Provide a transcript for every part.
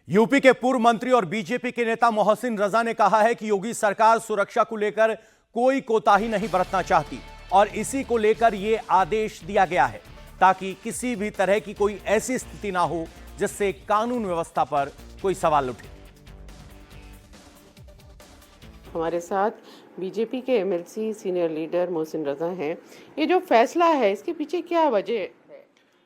UP के पूर्व मंत्री और बीजेपी के नेता मोहसिन रजा ने कहा है कि योगी सरकार सुरक्षा को लेकर कोई कोताही नहीं बरतना चाहती और इसी को लेकर यह आदेश दिया गया है ताकि किसी भी तरह की कोई ऐसी स्थिति ना हो जिससे कानून व्यवस्था पर कोई सवाल उठे। हमारे साथ बीजेपी के MLC senior leader Mohsin Raza हैं। ये जो फैसला है इसके पीछे क्या वजह है?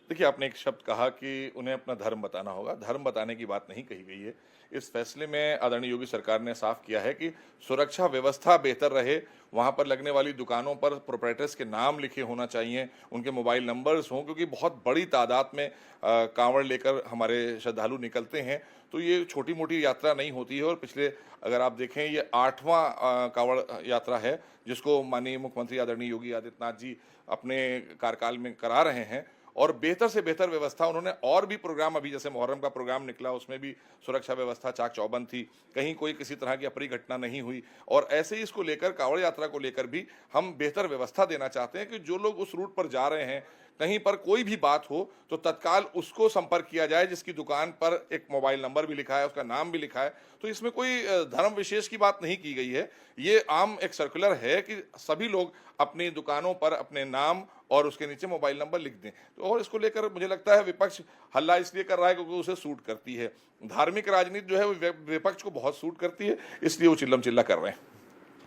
देखिए, आपने एक शब्द कहा कि उन्हें अपना धर्म बताना होगा। धर्म बताने की बात नहीं कही गई है। इस फैसले में आदरणीय योगी सरकार ने साफ किया है कि सुरक्षा व्यवस्था बेहतर रहे, वहां पर लगने वाली दुकानों पर प्रोप्राइटर्स के नाम लिखे होना चाहिए, उनके मोबाइल नंबर्स हों, क्योंकि बहुत बड़ी तादाद में कांवड़ लेकर हमारे श्रद्धालु निकलते हैं। तो ये छोटी मोटी यात्रा नहीं होती है और पिछले अगर आप देखें ये 8वां कांवड़ यात्रा है जिसको माननीय मुख्यमंत्री आदरणीय योगी आदित्यनाथ जी अपने कार्यकाल में करा रहे हैं और बेहतर से बेहतर व्यवस्था उन्होंने और भी प्रोग्राम, अभी जैसे मुहर्रम का प्रोग्राम निकला उसमें भी सुरक्षा व्यवस्था चाक चौबंद थी, कहीं कोई किसी तरह की अप्रिय घटना नहीं हुई। और ऐसे ही इसको लेकर कांवड़ यात्रा को लेकर भी हम बेहतर व्यवस्था देना चाहते हैं कि जो लोग उस रूट पर जा रहे हैं कहीं पर कोई भी बात हो तो तत्काल उसको संपर्क किया जाए जिसकी दुकान पर एक मोबाइल नंबर भी लिखा है, उसका नाम भी लिखा है। तो इसमें कोई धर्म विशेष की बात नहीं की गई है। ये आम एक सर्कुलर है कि सभी लोग अपनी दुकानों पर अपने नाम और उसके नीचे मोबाइल नंबर लिख दें। तो और इसको लेकर मुझे लगता है विपक्ष हल्ला इसलिए कर रहा है क्योंकि उसे सूट करती है। धार्मिक राजनीति जो है वो विपक्ष को बहुत सूट करती है, इसलिए वो चिल्लम चिल्ला कर रहे हैं।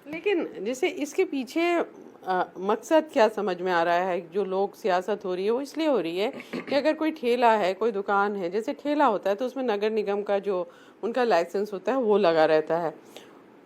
लेकिन जैसे इसके पीछे मकसद क्या समझ में आ रहा है? जो लोग सियासत हो रही है वो इसलिए हो रही है कि अगर कोई ठेला है, कोई दुकान है, जैसे ठेला होता है तो उसमें नगर निगम का जो उनका लाइसेंस होता है वो लगा रहता है।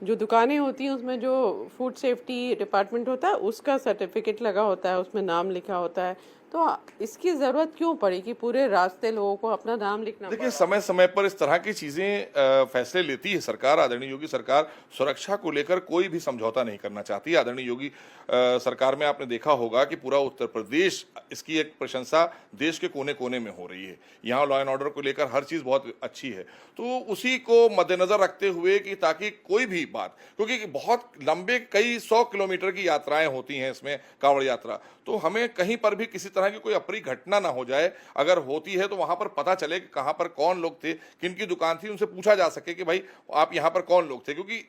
जो दुकानें होती हैं उसमें जो फूड सेफ्टी डिपार्टमेंट होता है उसका सर्टिफिकेट लगा होता है, उसमें नाम लिखा होता है। तो इसकी ज़रूरत क्यों पड़ी कि पूरे रास्ते लोगों को अपना नाम लिखना? देखिए, समय समय पर इस तरह की चीजें फैसले लेती है सरकार। आदरणीय योगी सरकार सुरक्षा को लेकर कोई भी समझौता नहीं करना चाहती। आदरणीय योगी सरकार में आपने देखा होगा कि पूरा उत्तर प्रदेश इसकी एक प्रशंसा देश के कोने कोने में हो रही है। यहाँ लॉ एंड ऑर्डर को लेकर हर चीज बहुत अच्छी है। तो उसी को मद्देनजर रखते हुए कि ताकि कोई भी बात, क्योंकि बहुत लंबे कई 100 किलोमीटर की यात्राएं होती हैं इसमें कांवड़ यात्रा, तो हमें कहीं पर भी किसी तरह की कोई अप्रिय घटना ना हो जाए। अगर होती है तो वहां पर पता चले कि कहां पर कौन लोग थे, किनकी दुकान थी, उनसे पूछा जा सके कि भाई आप यहां पर कौन लोग थे, क्योंकि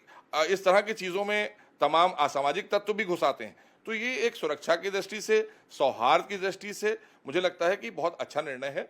इस तरह की चीजों में तमाम असामाजिक तत्व भी घुस आते हैं। तो ये एक सुरक्षा की दृष्टि से, सौहार्द की दृष्टि से मुझे लगता है कि बहुत अच्छा निर्णय है।